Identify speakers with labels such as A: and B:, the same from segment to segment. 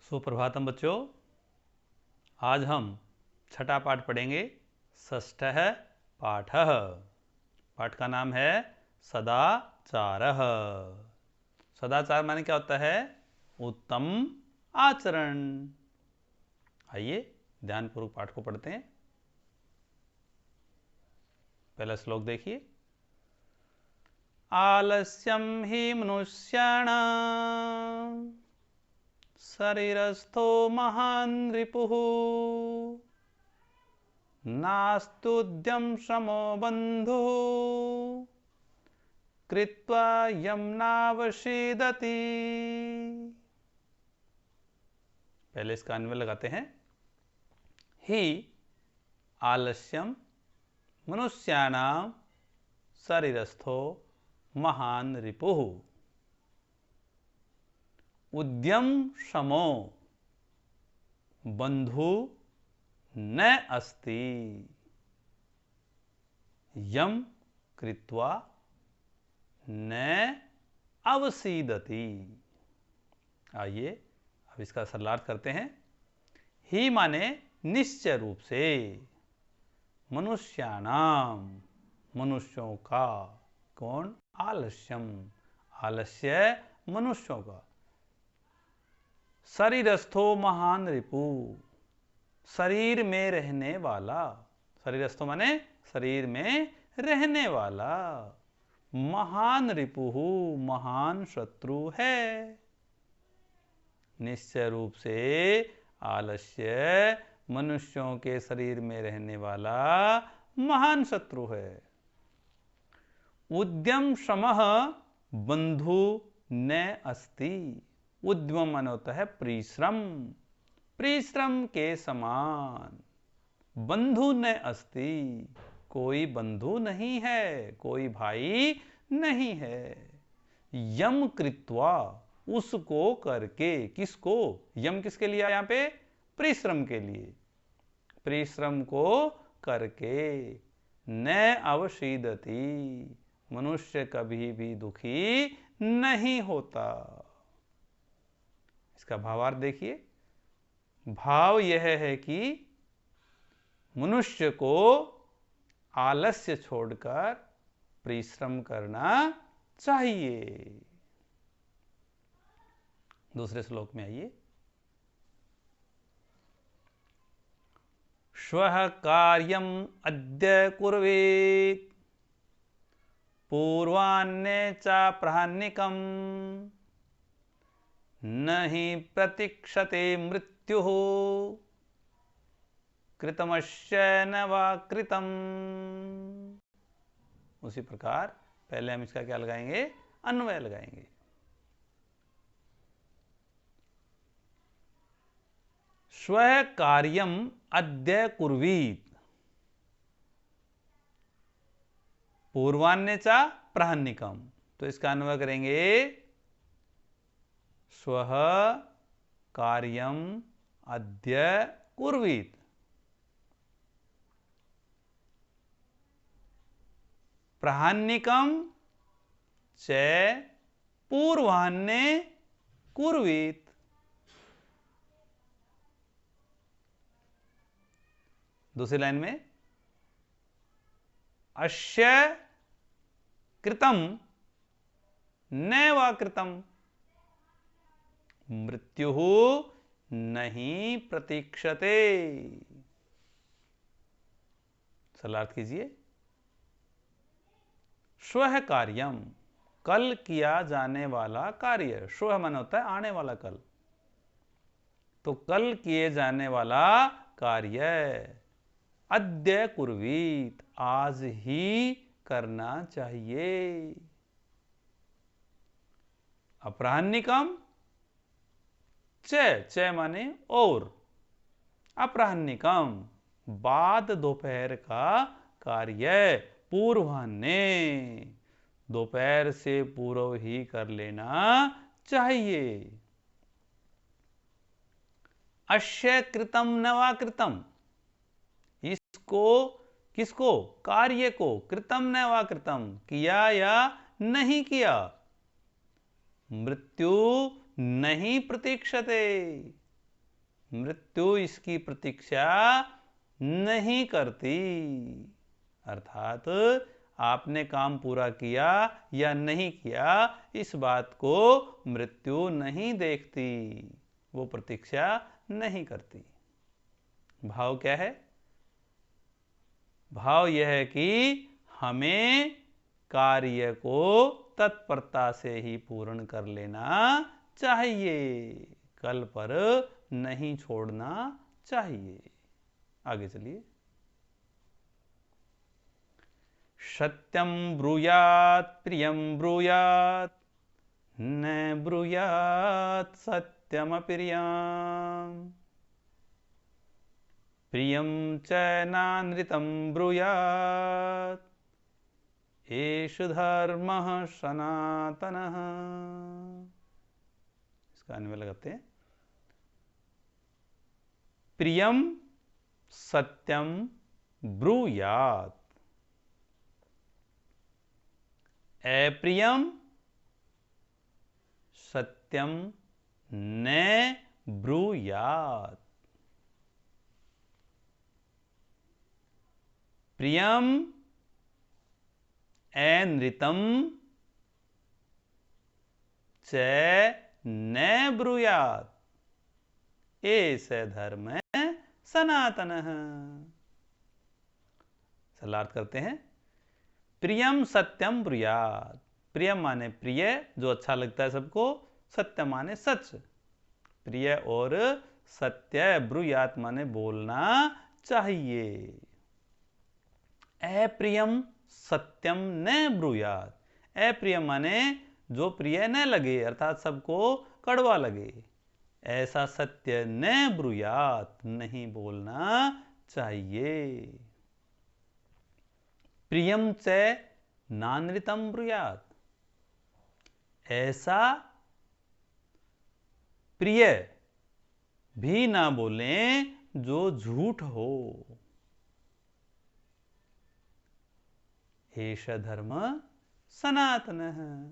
A: सुप्रभातम बच्चों। आज हम छठा पाठ पढ़ेंगे। षष्ठः पाठः। पाठ का नाम है सदाचारः। सदाचार माने क्या होता है? उत्तम आचरण। आइए ध्यानपूर्वक पाठ को पढ़ते हैं। पहला श्लोक देखिए। आलस्यम ही मनुष्याणां शरीरस्थो महान् रिपुः नास्तुद्यं श्रमो बन्धुः कृत्वा यं नावशीदति। पहले इसका अन्वय लगाते हैं। ही आलस्यम मनुष्याणां शरीरस्थो महान् रिपुः उद्यम श्रमो बंधु न अस्ति यम कृत्वा न अवसीदति। आइए अब इसका सरलार्थ करते हैं। ही माने निश्चय रूप से, मनुष्याणाम मनुष्यों का। कौन? आलस्यम आलस्य मनुष्यों का। शरीरस्थो महान रिपु शरीर में रहने वाला। शरीरस्थो माने शरीर में रहने वाला। महान रिपुहु महान शत्रु है। निश्चय रूप से आलस्य मनुष्यों के शरीर में रहने वाला महान शत्रु है। उद्यम श्रमः बंधु न अस्ति। उद्यम मन होता है परिश्रम, परिश्रम के समान। बंधु न अस्ति, कोई बंधु नहीं है, कोई भाई नहीं है। यम कृत्वा उसको करके। किसको? यम किसके लिए? यहां पे परिश्रम के लिए। परिश्रम को करके न अवशीदति मनुष्य कभी भी दुखी नहीं होता। इसका भावार्थ देखिए। भाव यह है कि मनुष्य को आलस्य छोड़कर परिश्रम करना चाहिए। दूसरे श्लोक में आइए। श्वः कार्यम अद्य कुर्वेत् पूर्वान्ने च प्राह्निकम् न हि प्रतीक्षते मृत्युः कृतमस्य न वा कृतम्। उसी प्रकार पहले हम इसका क्या लगाएंगे? अन्वय लगाएंगे। स्व कार्यम अद्य कुर्वीत पूर्वान्य च प्राह्निकम। तो इसका अन्वय करेंगे। स्वः कार्यम अद्य कुर्वीत प्राह्निकम च पूर्वान्ने कुर्वीत। दूसरी लाइन में अस्य कृतम न वा कृतम मृत्युः नहीं प्रतीक्षते। सरलार्थ कीजिए। श्वः कार्यम कल किया जाने वाला कार्य। श्वः मन होता है आने वाला कल। तो कल किए जाने वाला कार्य अद्य कुर्वीत आज ही करना चाहिए। अपराह्निकम च माने और। अपराह्निकम बाद दोपहर का कार्य पूर्वाह्ने दोपहर से पूर्व ही कर लेना चाहिए। अस्य कृतम न वा कृतम इसको किसको? कार्य को। कृतम न वा कृतम किया या नहीं किया। मृत्यु नहीं प्रतीक्षते मृत्यु इसकी प्रतीक्षा नहीं करती। अर्थात आपने काम पूरा किया या नहीं किया, इस बात को मृत्यु नहीं देखती, वो प्रतीक्षा नहीं करती। भाव क्या है? भाव यह है कि हमें कार्य को तत्परता से ही पूर्ण कर लेना चाहिए, कल पर नहीं छोड़ना चाहिए। आगे चलिए। सत्यम ब्रूयात् प्रियम ब्रूयात् न ब्रूयात् सत्यमप्रियम् प्रियं च नानृतं ब्रूयात् एष धर्मः सनातनः। इसका अन्वय लगाते हैं। प्रियम सत्यम ब्रूयात्, अप्रियम सत्यम न ब्रूयात्। प्रियम अनृतम च न ब्रूयात् एष धर्म सनातनः। सलार्थ करते हैं। प्रियम सत्यम ब्रूयात्, प्रियम माने प्रिय, जो अच्छा लगता है सबको, सत्य माने सच, प्रिय और सत्य, ब्रूयात् माने बोलना चाहिए। अप्रियम सत्यम न ब्रूयात्, अप्रियम माने जो प्रिय न लगे, अर्थात सबको कड़वा लगे, ऐसा सत्य न ब्रूयात् नहीं बोलना चाहिए। प्रियम च नानृतम ब्रूयात्, ऐसा प्रिय भी ना बोलें जो झूठ हो। एष धर्म सनातनः,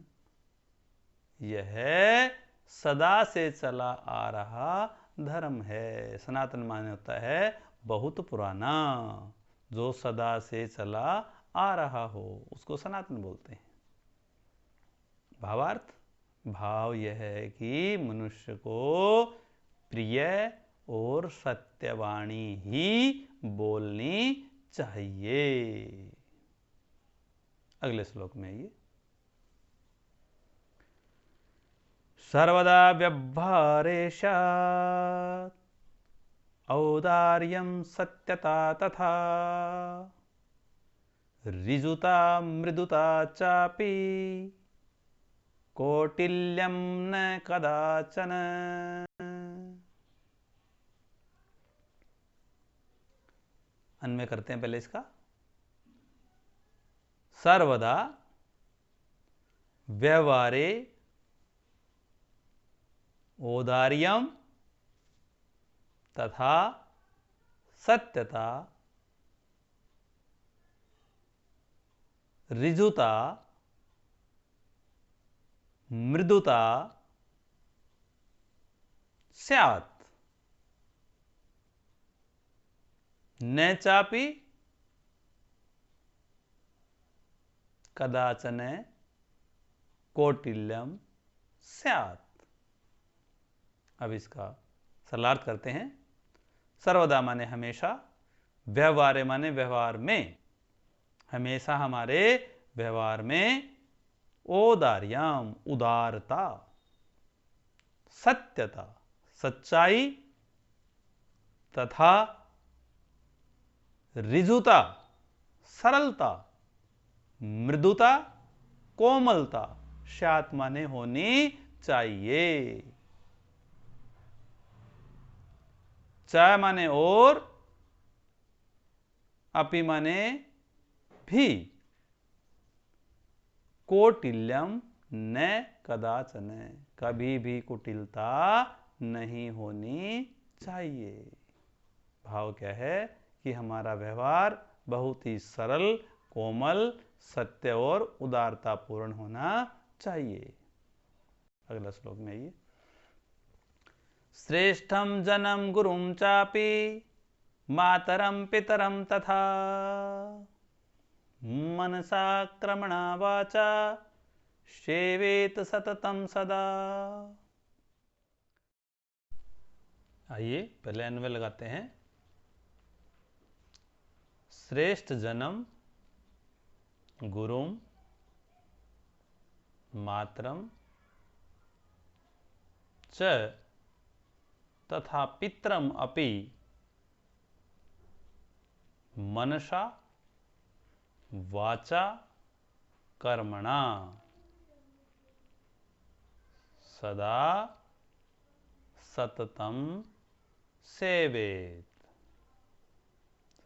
A: यह सदा से चला आ रहा धर्म है। सनातन माने होता है बहुत पुराना, जो सदा से चला आ रहा हो उसको सनातन बोलते हैं। भावार्थ, भाव यह है कि मनुष्य को प्रिय और सत्यवाणी ही बोलनी चाहिए। अगले श्लोक में आइए। सर्वदा व्यवहारेषात् औदार्यं सत्यता तथा ऋजुता मृदुता चापि कौटिल्यं न कदाचन। अन्वय करते हैं पहले इसका। सर्वदा व्यवहारे औदार्यम तथा सत्यता ऋजुता मृदुता स्यात् न चापि कदाचन कौटिल्यम स्यात्। अब इसका सरलार्थ करते हैं। सर्वदा माने हमेशा, व्यवहारे माने व्यवहार में, हमेशा हमारे व्यवहार में, औदार्यम उदारता, सत्यता सच्चाई, तथा ऋजुता सरलता, मृदुता कोमलता, स्यात् माने होनी चाहिए। च माने और, अपि माने भी, कौटिल्यम न कदाचन, कभी भी कुटिलता नहीं होनी चाहिए। भाव क्या है कि हमारा व्यवहार बहुत ही सरल, कोमल, सत्य और उदारता पूर्ण होना चाहिए। अगला श्लोक में आइए। श्रेष्ठं जनं गुरुं चापि मातरं पितरं तथा मनसा क्रमणा वाचा सेवेत सततम सदा। आइए पहले अन्वय लगाते हैं। श्रेष्ठ जन्म गुरुम मातरम च तथा पितरम अपि मनसा वाचा कर्मणा सदा सततम सेवेत।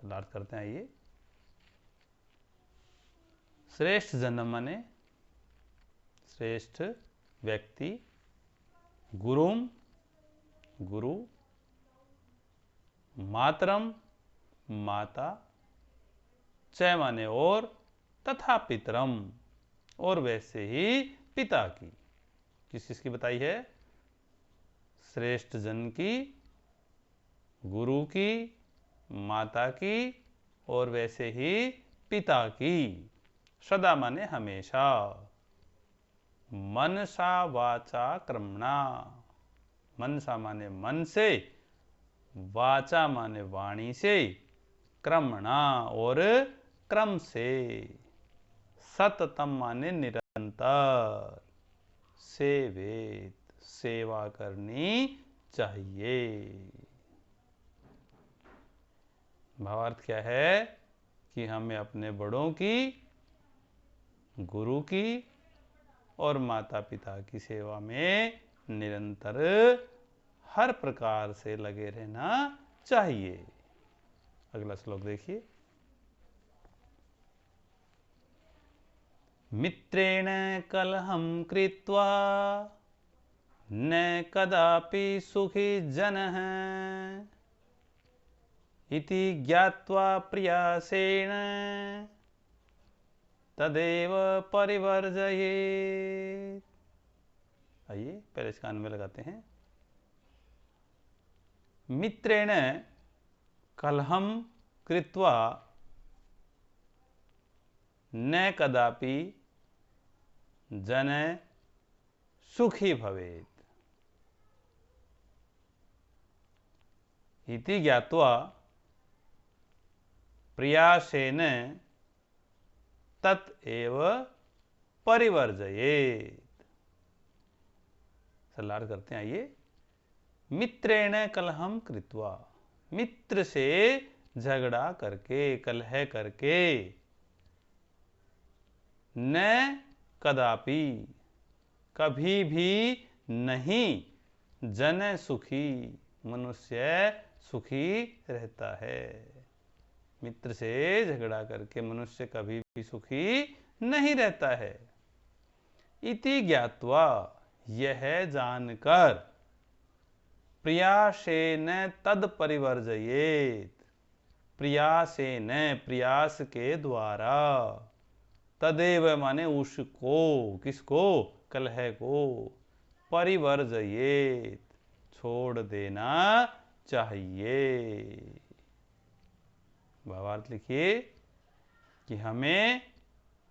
A: अर्थ करते हैं। आइए, श्रेष्ठ जन्म माने श्रेष्ठ व्यक्ति, गुरुम गुरु, मातरम माता, च माने और, तथा पितरम और वैसे ही पिता की। किस चीज की बताई है? श्रेष्ठ जन की, गुरु की, माता की और वैसे ही पिता की। सदा माने हमेशा। मनसा वाचा क्रमणा, मनसा माने मन से, वाचा माने वाणी से, क्रमणा और क्रम से, सततम माने निरंतर, सेवेत सेवा करनी चाहिए। भावार्थ क्या है कि हमें अपने बड़ों की, गुरु की और माता पिता की सेवा में निरंतर हर प्रकार से लगे रहना चाहिए। अगला श्लोक देखिए। मित्रेण कलहं कृत्वा न कदापि सुखी जनः इति ज्ञात्वा प्रयासेन तदेव परिवर्जयेत्। आइए पहले इसका अन्वय लगाते हैं। मित्रेण कलहं कृत्वा न कदापि जन सुखी भवेत् इति ज्ञात्वा प्रयासेन तत्एव परिवर्जयेत्। सलाह करते हैं। आइए, मित्रेण कलहं कृत्वा, मित्र से झगड़ा करके, कलह करके, न कदापि कभी भी नहीं, जन सुखी मनुष्य सुखी रहता है। मित्र से झगड़ा करके मनुष्य कभी भी सुखी नहीं रहता है। इति ज्ञात्वा यह जानकर, प्रयासेन तद परिवर्जयेत्, प्रयासेन प्रयास के द्वारा, तदेव माने उसको, किसको? कलह को, परिवर्जयेत् छोड़ देना चाहिए। भावार्थ लिखिए कि हमें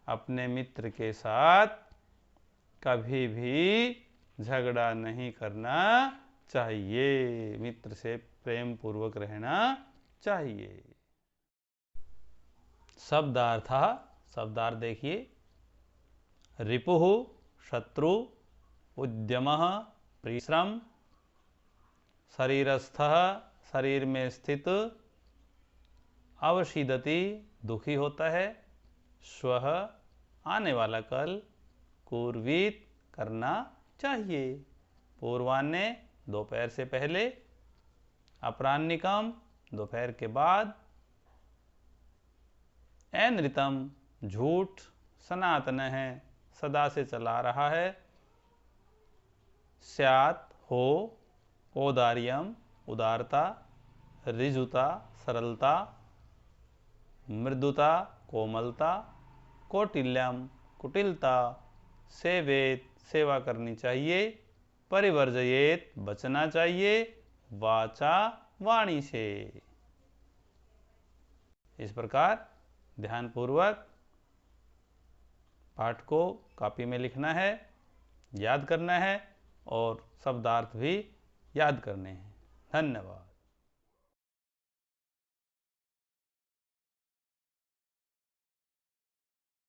A: अपने मित्र के साथ कभी भी झगड़ा नहीं करना चाहिए, मित्र से प्रेम पूर्वक रहना चाहिए। शब्दार्थ, शब्दार्थ देखिए। रिपुः शत्रु, उद्यमः परिश्रम, शरीरस्थः शरीर में स्थित, अवशीदति दुखी होता है, स्वः आने वाला कल, कुर्वीत करना चाहिए, पूर्वान्ने दोपहर से पहले, अपराह्निकम दोपहर के बाद, अनृतम झूठ, सनातन है सदा से चला रहा है, स्यात् हो, औदार्यम उदारता, ऋजुता सरलता, मृदुता कोमलता, कौटिल्यम कुटिलता, सेवेत सेवा करनी चाहिए, परिवर्जयेत बचना चाहिए, वाचा वाणी से। इस प्रकार ध्यानपूर्वक पाठ को कॉपी में लिखना है, याद करना है और शब्दार्थ भी याद करने हैं। धन्यवाद।